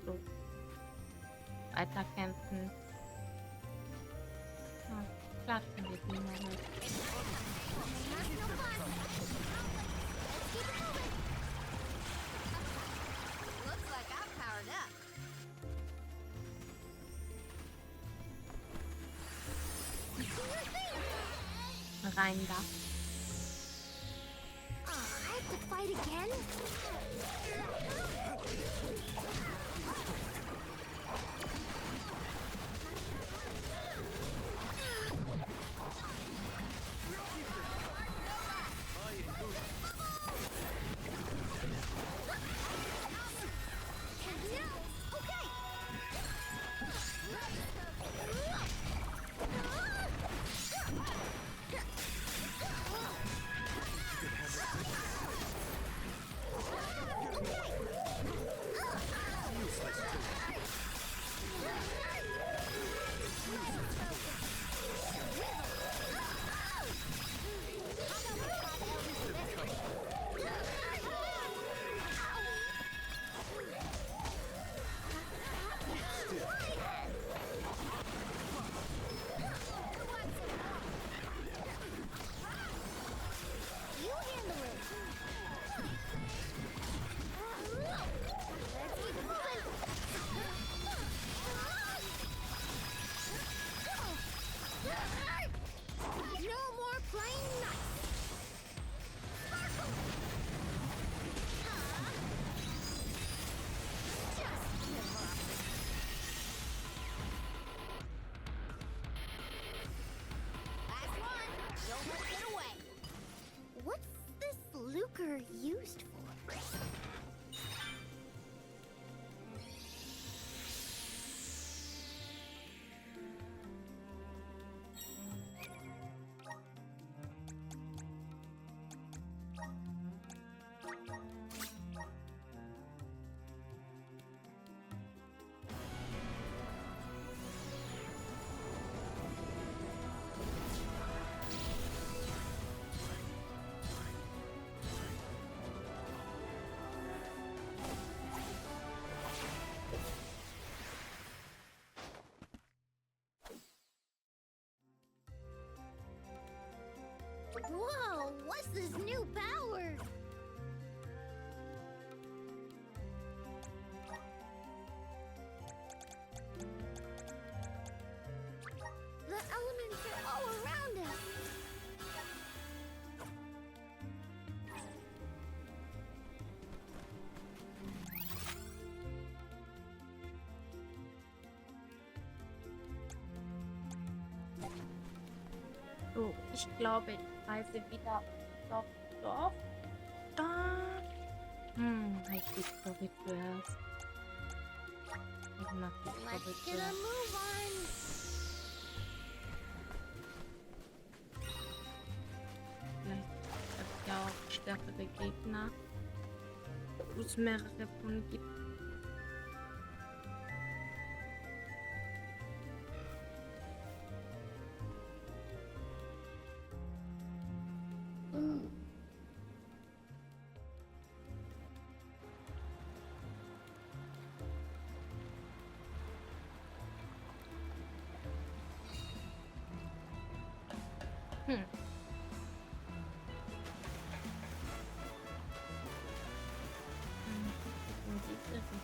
so weiterkämpfen. Ja, klatschen wir die mal mit. Looks like I've powered up. Rein da. I have to fight again? You handle it. Let's keep moving. No more playing nice. Just give up. Last one. Don't let it get away. What's this lucre used for? Whoa, what's this new power? The elements are all around us. So, ich glaube, ich reise wieder auf Dorf. Da. I discovered first. Ich mag Let's discovered get a first. move on. Vielleicht hat es ja auch stärkere Gegner, wo es mehrere von gibt. Hm. In diese Richtung.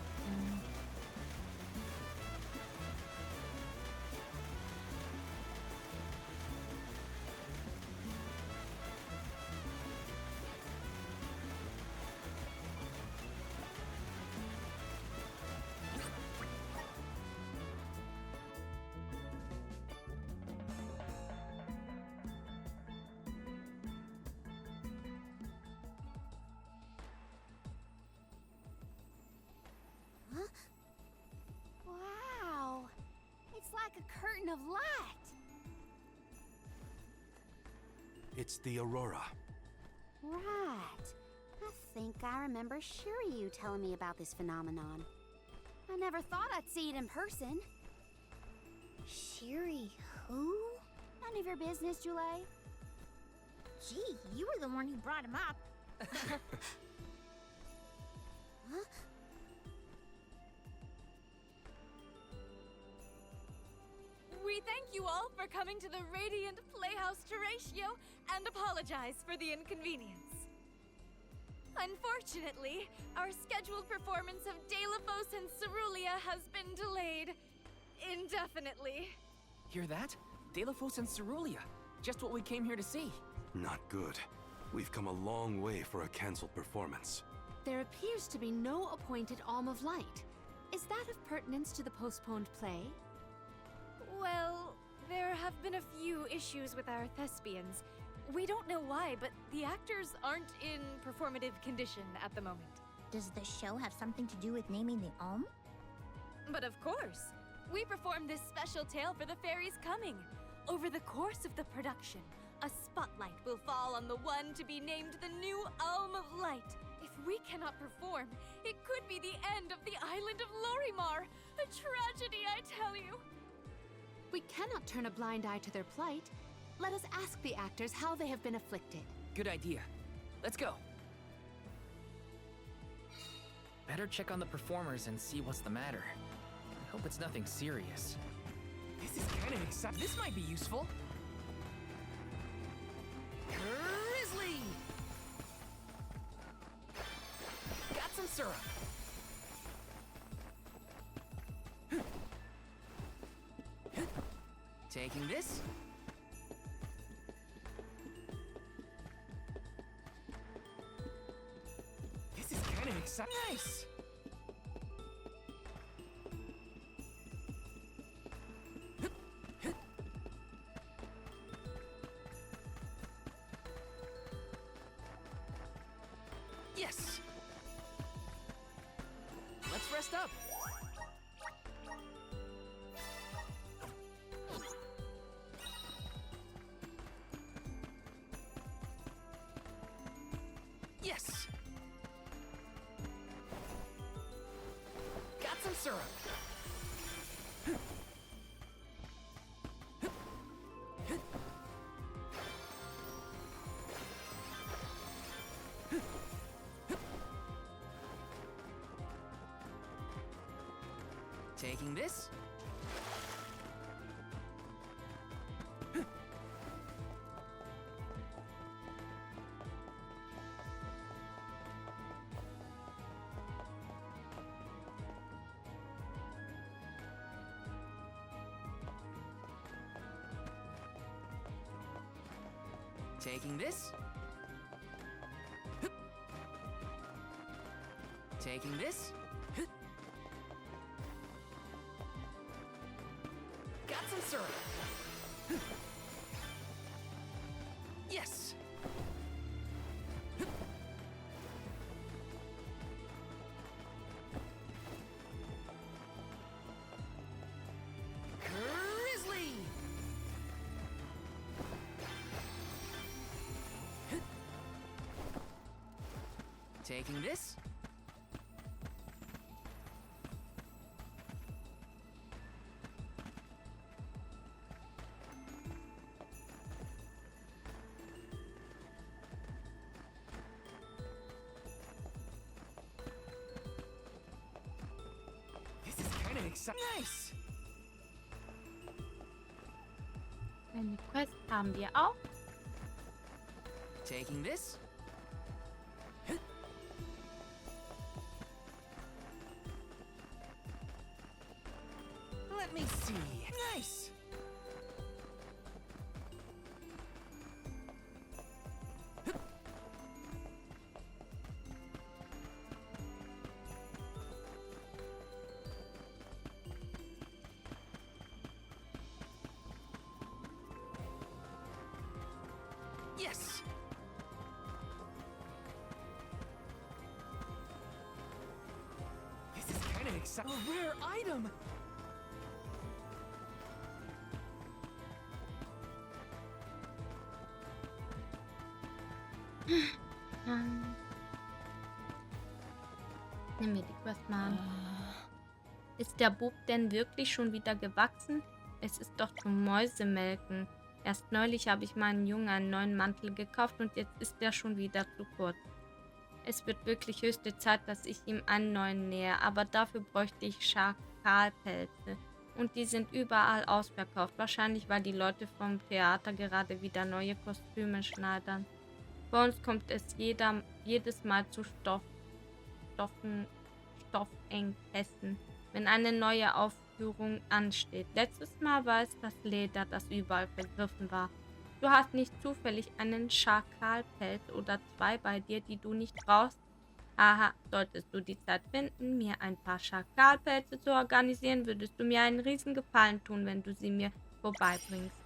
Wow, it's like a curtain of light. It's the Aurora. Right. I think I remember Shiryu telling me about this phenomenon. I never thought I'd see it in person. Shiri who? None of your business, Jule. Gee, you were the one who brought him up. Huh? all for coming to the Radiant Playhouse Terratio and apologize for the inconvenience. Unfortunately, our scheduled performance of Delophos and Cerulean has been delayed indefinitely. Hear that? Delophos and Cerulean. Just what we came here to see. Not good. We've come a long way for a cancelled performance. There appears to be no appointed Alm of Light. Is that of pertinence to the postponed play? Well, there have been a few issues with our thespians. We don't know why, but the actors aren't in performative condition at the moment. Does the show have something to do with naming the Alm? But of course, we performed this special tale for the fairies coming. Over the course of the production, a spotlight will fall on the one to be named the new Alm of Light. If we cannot perform, it could be the end of the island of Lorimar. A tragedy, I tell you. We cannot turn a blind eye to their plight. Let us ask the actors how they have been afflicted. Good idea. Let's go. Better check on the performers and see what's the matter. I hope it's nothing serious. This is kind of exciting. This might be useful. Grizzly! Got some syrup. Taking this. This is kind of exciting. Nice! Yes! Let's rest up. Yes! Got some syrup. Taking this. Taking this. Taking this. Got some syrup. Yes. Grizzly! Taking this. This is kind of exciting. Nice! Eine Quest haben wir auch. Taking this. Let me see. Nice! Yes! This is kind of exciting. A rare item! Nimm mir die Quest mal an. Ist der Bub denn wirklich schon wieder gewachsen? Es ist doch zum Mäusemelken. Erst neulich habe ich meinen Jungen einen neuen Mantel gekauft und jetzt ist er schon wieder zu kurz. Es wird wirklich höchste Zeit, dass ich ihm einen neuen nähe, aber dafür bräuchte ich Schakalpelze. Und die sind überall ausverkauft. Wahrscheinlich, weil die Leute vom Theater gerade wieder neue Kostüme schneidern. Bei uns kommt es jedes Mal zu Stoffengpässen, wenn eine neue Aufführung ansteht. Letztes Mal war es das Leder, das überall vergriffen war. Du hast nicht zufällig einen Schakalpelz oder 2 bei dir, die du nicht brauchst? Haha, solltest du die Zeit finden, mir ein paar Schakalpelze zu organisieren, würdest du mir einen riesen Gefallen tun, wenn du sie mir vorbeibringst.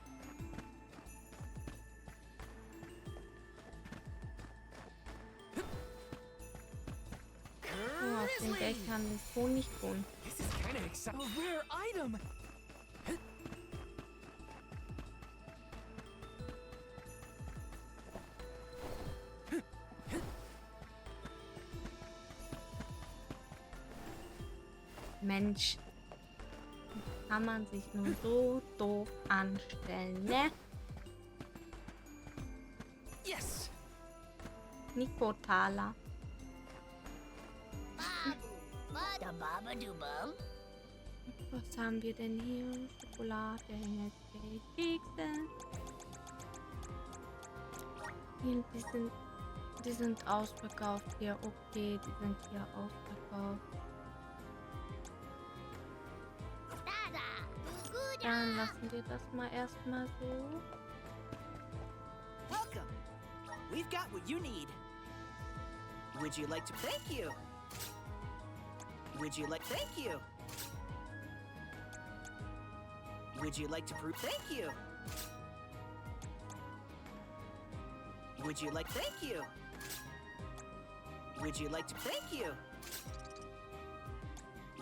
Oh, aus den Bechern ist Honigkuchen. This is kind of exciting. A rare item. Mensch, kann man sich nur so doof anstellen, ne? Yes. Nico Thaler. Da Babadubum. Was haben wir denn hier? Schokolade, Nestle, Kekse. Hier, die sind ausverkauft hier. Okay, die sind hier ausverkauft. Dann lassen wir das mal erstmal so. Welcome. We've got what you need. Would you like to thank you? Would you like thank you? Would you like to prove thank you? Would you like thank you? Would you like to thank you?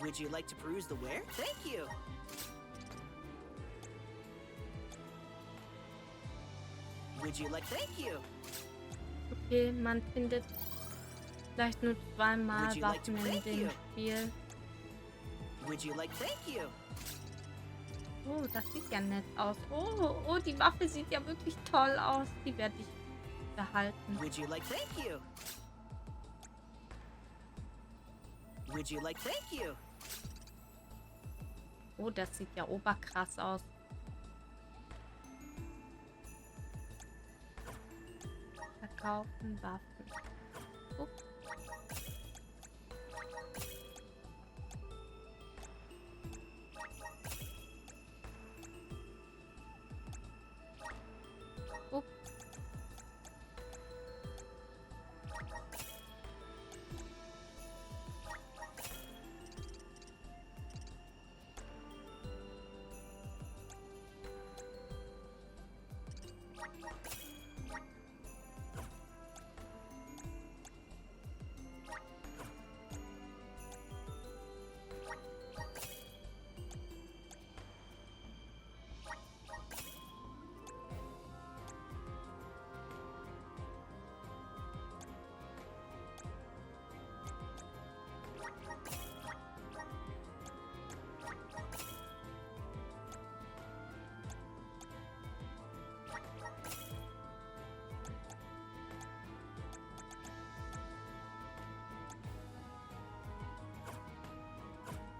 Would you like to peruse the ware? Thank you. Would you like thank you? Okay, man findet vielleicht nur 2-mal Would you like to Waffen in thank dem you? Spiel. Would you like thank you? Oh, das sieht ja nett aus. Oh, die Waffe sieht ja wirklich toll aus. Die werde ich behalten. Would you like thank you? Would you like thank you? Oh, das sieht ja oberkrass aus. Verkaufen Waffen. Ups. Ups.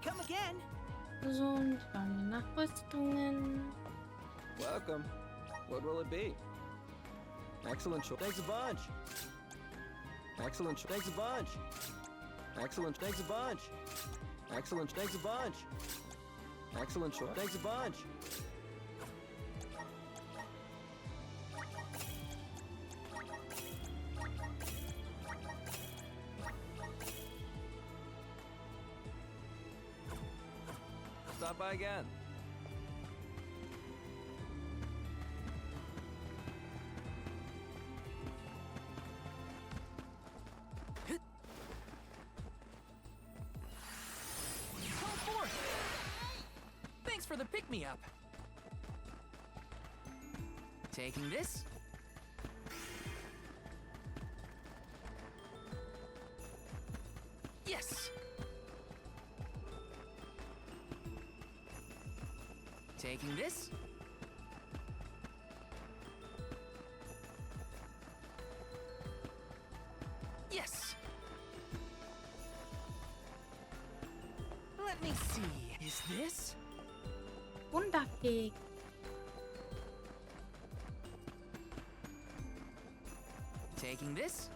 Come again. So, und schauen wir nach Rüstungen. Welcome. What will it be? Excellent choice. Thanks a bunch. Excellent choice. Thanks a bunch. Excellent. Thanks a bunch. Excellent. Thanks a bunch. Excellent choice. Thanks a bunch. Stop by again. Call forth. Thanks for the pick-me-up. Taking this. Yes. Taking this. Yes. Let me see. Is this? Wunderkeks. Taking this?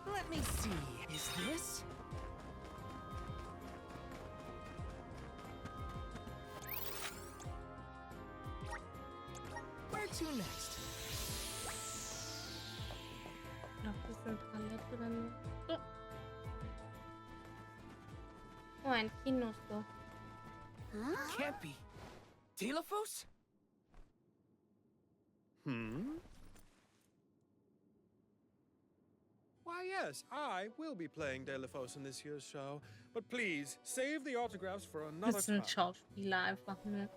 Let me see. Is this? Where to next? Noch das sind Palette dann. So. Oh, ein Kinosto. Huh? Can't be. Telephos? Why, yes, I will be playing Delphos in this year's show. But please, save the autographs for another Das time. sind Schauspieler einfach nur.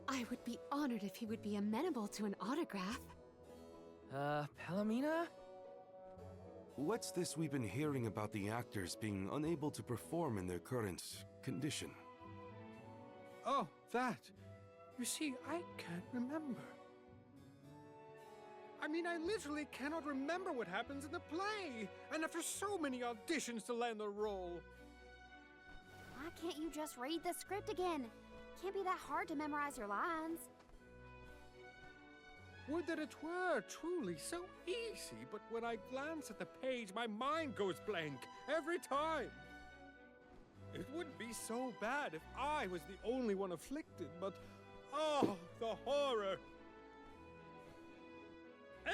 I would be honored if he would be amenable to an autograph. Palomina? What's this we've been hearing about the actors being unable to perform in their current condition? Oh, that. You see, I can't remember. I mean, I literally cannot remember what happens in the play. And after so many auditions to land the role. Why can't you just read the script again? Can't be that hard to memorize your lines. Would that it were truly so easy, but when I glance at the page, my mind goes blank every time. It wouldn't be so bad if I was the only one afflicted, but oh, the horror!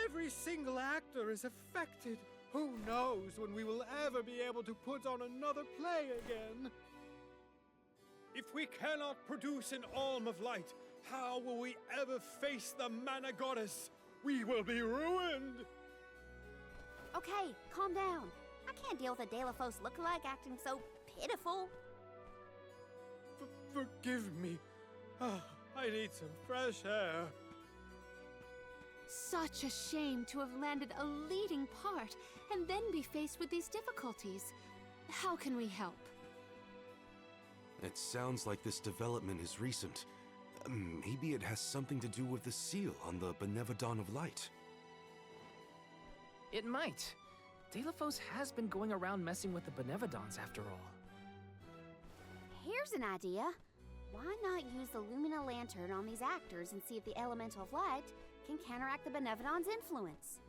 Every single actor is affected. Who knows when we will ever be able to put on another play again? If we cannot produce an Alm of Light, how will we ever face the Mana Goddess? We will be ruined! Okay, calm down. I can't deal with a Delphos lookalike acting so pitiful. Forgive me. Ah, I need some fresh air. Such a shame to have landed a leading part and then be faced with these difficulties. How can we help? It sounds like this development is recent. Maybe it has something to do with the seal on the Benevodon of Light. It might. Delaphos has been going around messing with the Benevodons after all. Here's an idea. Why not use the Lumina Lantern on these actors and see if the Elemental of Light can counteract the Benevodon's influence?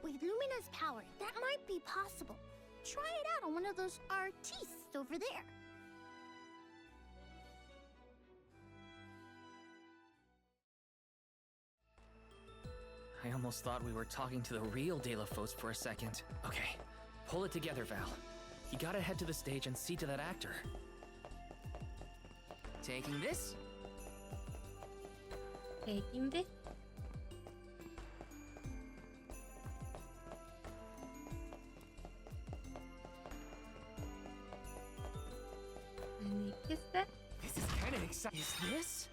With Lumina's power, that might be possible. Try it out on one of those artistes over there. I almost thought we were talking to the real Delaphos for a second. Okay, pull it together, Val. You gotta head to the stage and see to that actor. Taking this? Taking this? Eine Kiste. This is kinda exciting. Is this?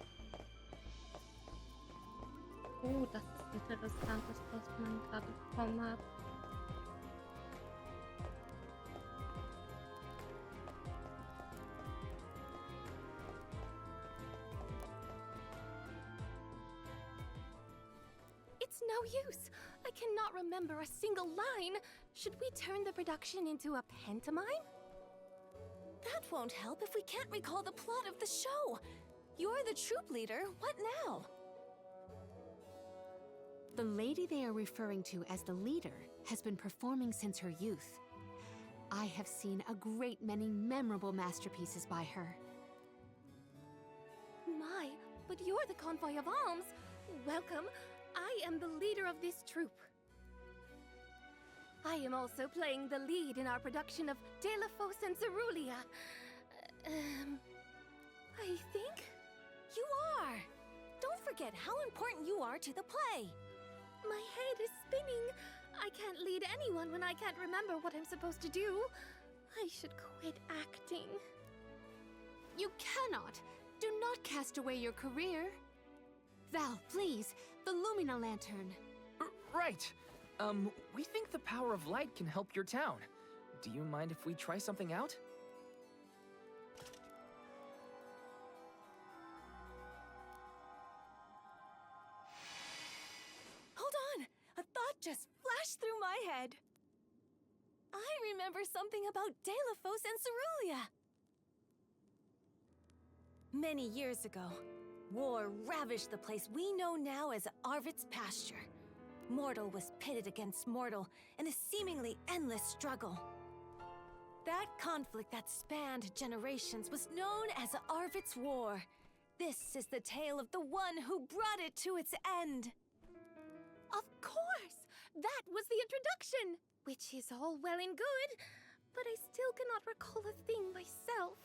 Oh, das ist interessant, das, was man gerade bekommen hat. It's no use. I cannot remember a single line. Should we turn the production into a pantomime? That won't help if we can't recall the plot of the show. You're the troop leader. What now? The lady they are referring to as the leader has been performing since her youth. I have seen a great many memorable masterpieces by her. My, but you're the convoy of alms. Welcome. I am the leader of this troop. I am also playing the lead in our production of Delaphos and Cerulean. I think you are. Don't forget how important you are to the play. My head is spinning. I can't lead anyone when I can't remember what I'm supposed to do. I should quit acting. You cannot! Do not cast away your career! Val, please, the Lumina Lantern. Right. We think the power of light can help your town. Do you mind if we try something out? just flashed through my head. I remember something about Delaphos and Cerulia. Many years ago, war ravaged the place we know now as Arvid's pasture. Mortal was pitted against mortal in a seemingly endless struggle. That conflict that spanned generations was known as Arvid's War. This is the tale of the one who brought it to its end. Of course! That was the introduction! Which is all well and good, but I still cannot recall a thing myself.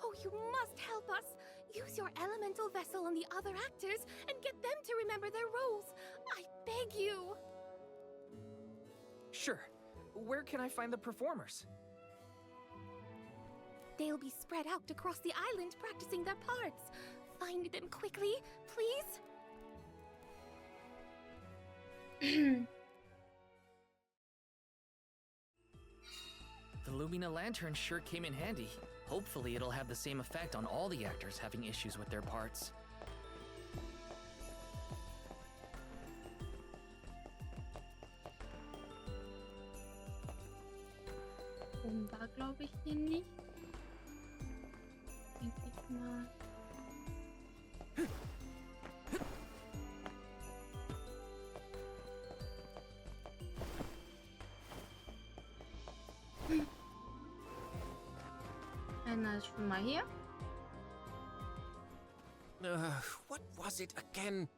Oh, you must help us! Use your elemental vessel on the other actors and get them to remember their roles. I beg you! Sure. Where can I find the performers? They'll be spread out across the island practicing their parts. Find them quickly, please. The Lumina Lantern sure came in handy. Hopefully it'll have the same effect on all the actors having issues with their parts. War, glaube ich, hier nicht. Denke ich mal. Einer ist schon mal hier. What was it again?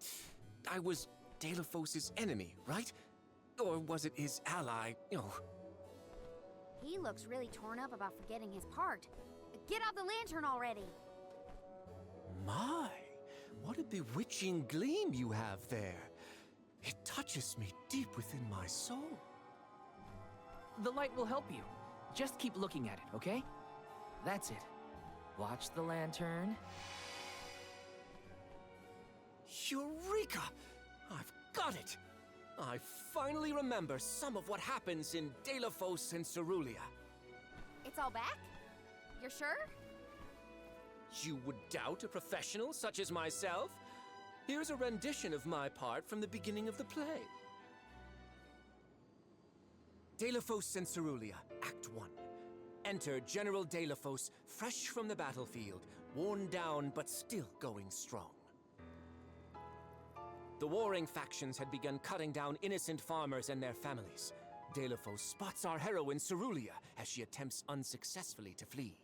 I was Delaphos' enemy, right? Or was it his ally? He looks really torn up about forgetting his part. Get out the lantern already! My, what a bewitching gleam you have there. It touches me deep within my soul. The light will help you. Just keep looking at it, okay? That's it. Watch the lantern. Eureka! I've got it! I finally remember some of what happens in Delaphos and Cerulia. It's all back? You're sure? You would doubt a professional such as myself? Here's a rendition of my part from the beginning of the play. Delaphos and Cerulia, Act 1. Enter General Delaphos, fresh from the battlefield, worn down but still going strong. The warring factions had begun cutting down innocent farmers and their families. Delaphos spots our heroine Cerulia as she attempts unsuccessfully to flee.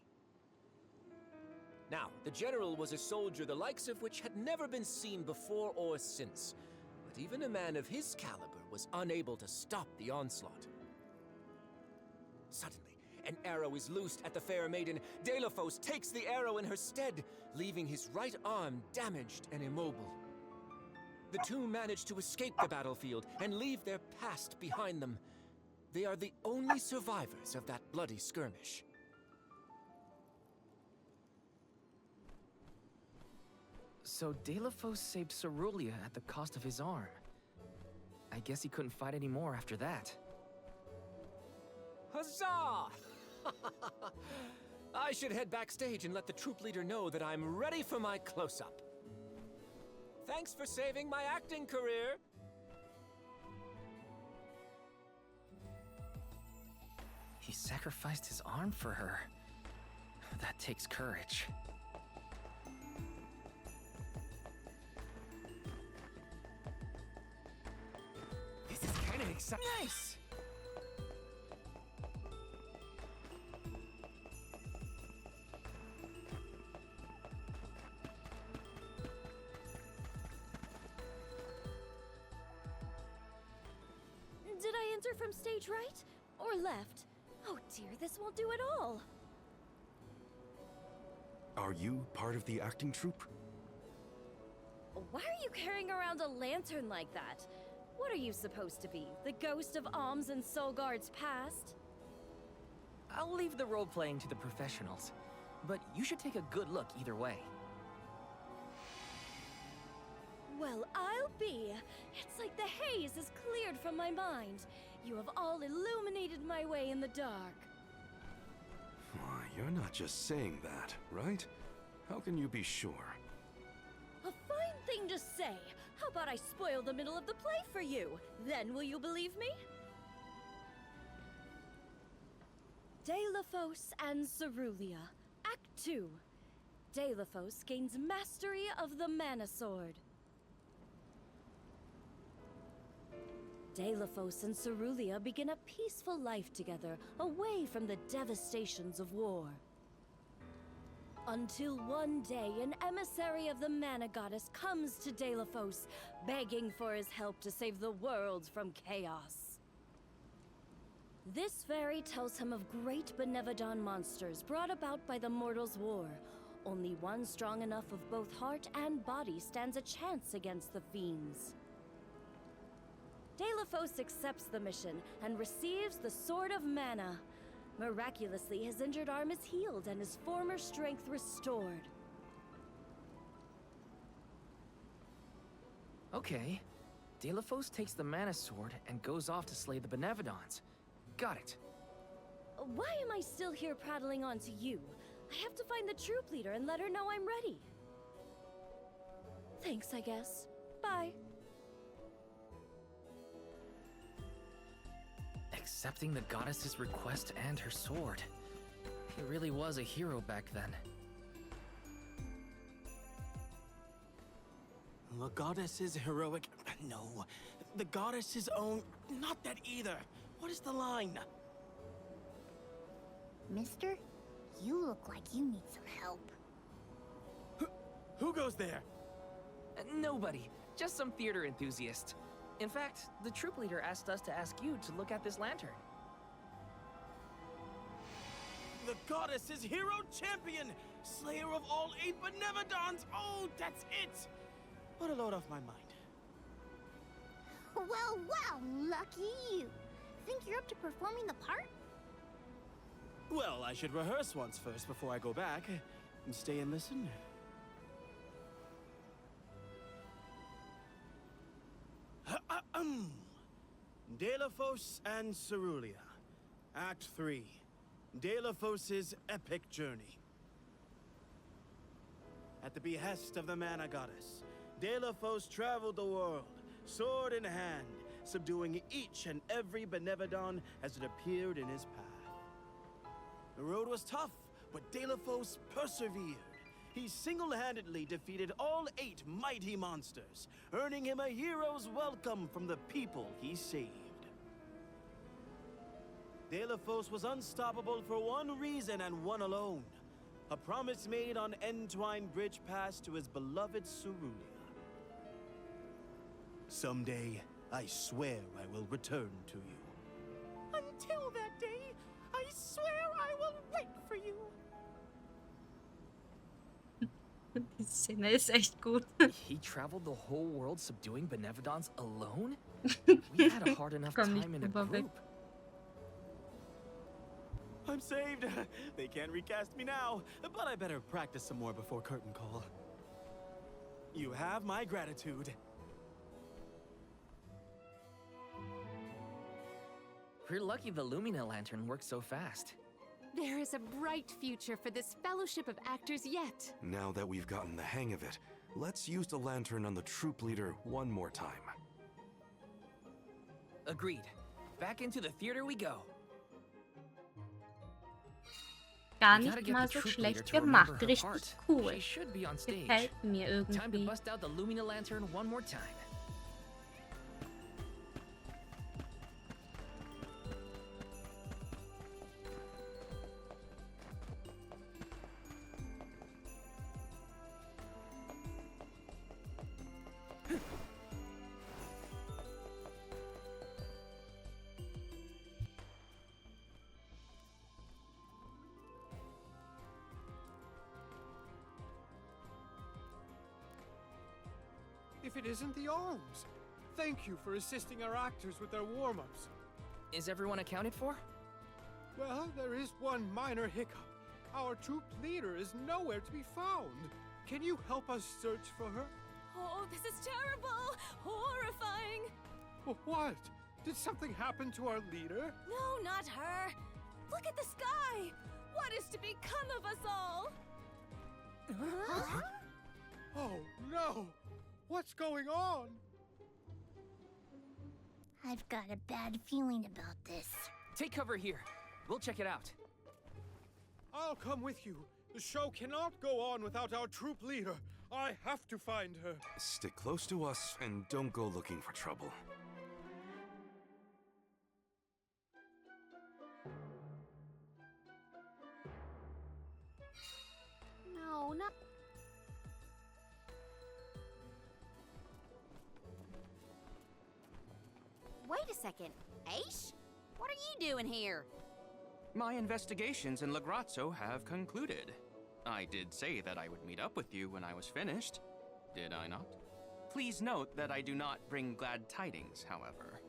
Now, the general was a soldier the likes of which had never been seen before or since, but even a man of his caliber was unable to stop the onslaught. Suddenly, an arrow is loosed at the fair maiden. Delaphos takes the arrow in her stead, leaving his right arm damaged and immobile. The two manage to escape the battlefield and leave their past behind them. They are the only survivors of that bloody skirmish. So Delaphos saved Cerulia at the cost of his arm. I guess he couldn't fight anymore after that. Huzzah! I should head backstage and let the troop leader know that I'm ready for my close-up. Thanks for saving my acting career! He sacrificed his arm for her. That takes courage. This is kind of exciting. Nice! Did I enter from stage right? Or left? Oh dear, this won't do at all. Are you part of the acting troupe? Why are you carrying around a lantern like that? What are you supposed to be? The ghost of Alms and Solgard's past? I'll leave the role-playing to the professionals, but you should take a good look either way. Well, I'll be. It's like the haze is cleared from my mind. You have all illuminated my way in the dark. Why, you're not just saying that, right? How can you be sure? A fine thing to say, How about I spoil the middle of the play for you? Then will you believe me? Deilophos and Cerulia, Act 2. Deilophos gains mastery of the Mana Sword. Deilophos and Cerulia begin a peaceful life together, away from the devastations of war. Until one day, an emissary of the Mana Goddess comes to Deilophos, begging for his help to save the world from chaos. This fairy tells him of great Benevodon monsters brought about by the Mortals' War. Only one strong enough of both heart and body stands a chance against the fiends. Deilophos accepts the mission and receives the Sword of Mana. Miraculously, his injured arm is healed and his former strength restored. Okay. Deilophos takes the Mana Sword and goes off to slay the Benevodons. Got it. Why am I still here prattling on to you? I have to find the troop leader and let her know I'm ready. Thanks, I guess. Bye. Accepting the goddess's request and her sword. He really was a hero back then. The goddess's heroic... No. The goddess's own... Not that either. What is the line? Mister, you look like you need some help. Who goes there? Nobody. Just some theater enthusiast. In fact, the troop leader asked us to ask you to look at this lantern. The goddess's hero champion! Slayer of all 8 Benevodons! Oh, that's it! What a load off my mind. Well, lucky you. Think you're up to performing the part? Well, I should rehearse once first before I go back. And stay and listen. Deilophos and Cerulia. Act 3. Deilophos' epic journey. At the behest of the Mana Goddess, Deilophos traveled the world, sword in hand, subduing each and every Benevodon as it appeared in his path. The road was tough, but Deilophos persevered. He single-handedly defeated all 8 mighty monsters, earning him a hero's welcome from the people he saved. Deilophos was unstoppable for one reason and one alone. A promise made on Entwine Bridge Pass to his beloved Cerulia. Someday, I swear I will return to you. Until that day, I swear I will wait for you. Die Szene ist echt gut. He traveled the whole world subduing Benevodons alone? We had a hard enough Komm nicht time in a drüber weg. group. I'm saved. They can't recast me now, but I better practice some more before curtain call. You have my gratitude. We're lucky the Lumina lantern works so fast. There is a bright future for this Fellowship of Actors yet. Now that we've gotten the hang of it, let's use the lantern on the troop leader one more time. Agreed. Back into the theater we go. Gar We gotta nicht get mal the so troop leader schlecht to remember gemacht. her Richtig part. cool. She should be on stage. Gefällt mir Time to irgendwie. bust out the Lumina lantern one more time. If it isn't the arms. Thank you for assisting our actors with their warm-ups. Is everyone accounted for? Well, there is one minor hiccup. Our troop leader is nowhere to be found. Can you help us search for her? Oh, this is terrible! Horrifying! What? Did something happen to our leader? No, not her! Look at the sky! What is to become of us all? Oh, no! What's going on? I've got a bad feeling about this. Take cover here. We'll check it out. I'll come with you. The show cannot go on without our troop leader. I have to find her. Stick close to us and don't go looking for trouble. No, not... Wait a second. Aish? What are you doing here? My investigations in Lagrazzo have concluded. I did say that I would meet up with you when I was finished. Did I not? Please note that I do not bring glad tidings, however.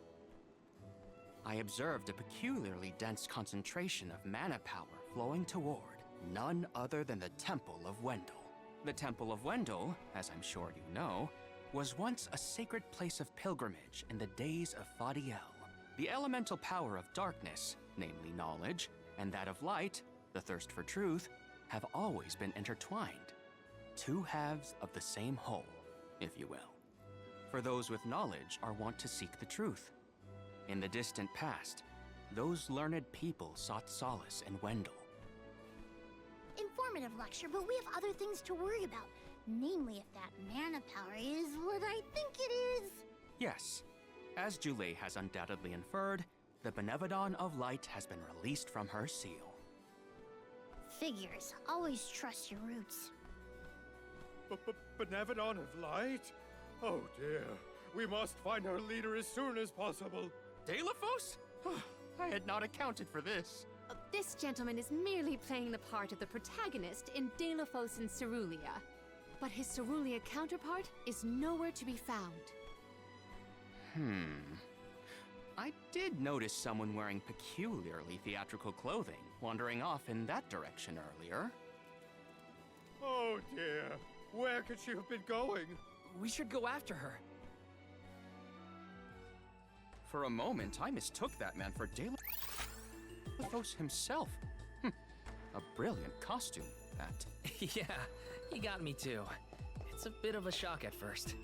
I observed a peculiarly dense concentration of mana power flowing toward none other than the Temple of Wendel. The Temple of Wendel, as I'm sure you know, was once a sacred place of pilgrimage in the days of Fadiel. The elemental power of darkness, namely knowledge, and that of light, the thirst for truth, have always been intertwined. Two halves of the same whole, if you will. For those with knowledge are wont to seek the truth. In the distant past, those learned people sought solace in Wendel. Informative lecture, but we have other things to worry about. Namely, if that mana power is what I think it is. Yes, as Jule has undoubtedly inferred, the Benevodon of Light has been released from her seal. Figures. Always trust your roots. Benevodon of Light? Oh dear. We must find her leader as soon as possible. Deilophos? I had not accounted for this. This gentleman is merely playing the part of the protagonist in Deilophos and Cerulia. But his Cerulia counterpart is nowhere to be found. I did notice someone wearing peculiarly theatrical clothing wandering off in that direction earlier. Oh dear. Where could she have been going? We should go after her. For a moment, I mistook that man for Deilophos himself. A brilliant costume, that. Yeah, he got me too. It's a bit of a shock at first.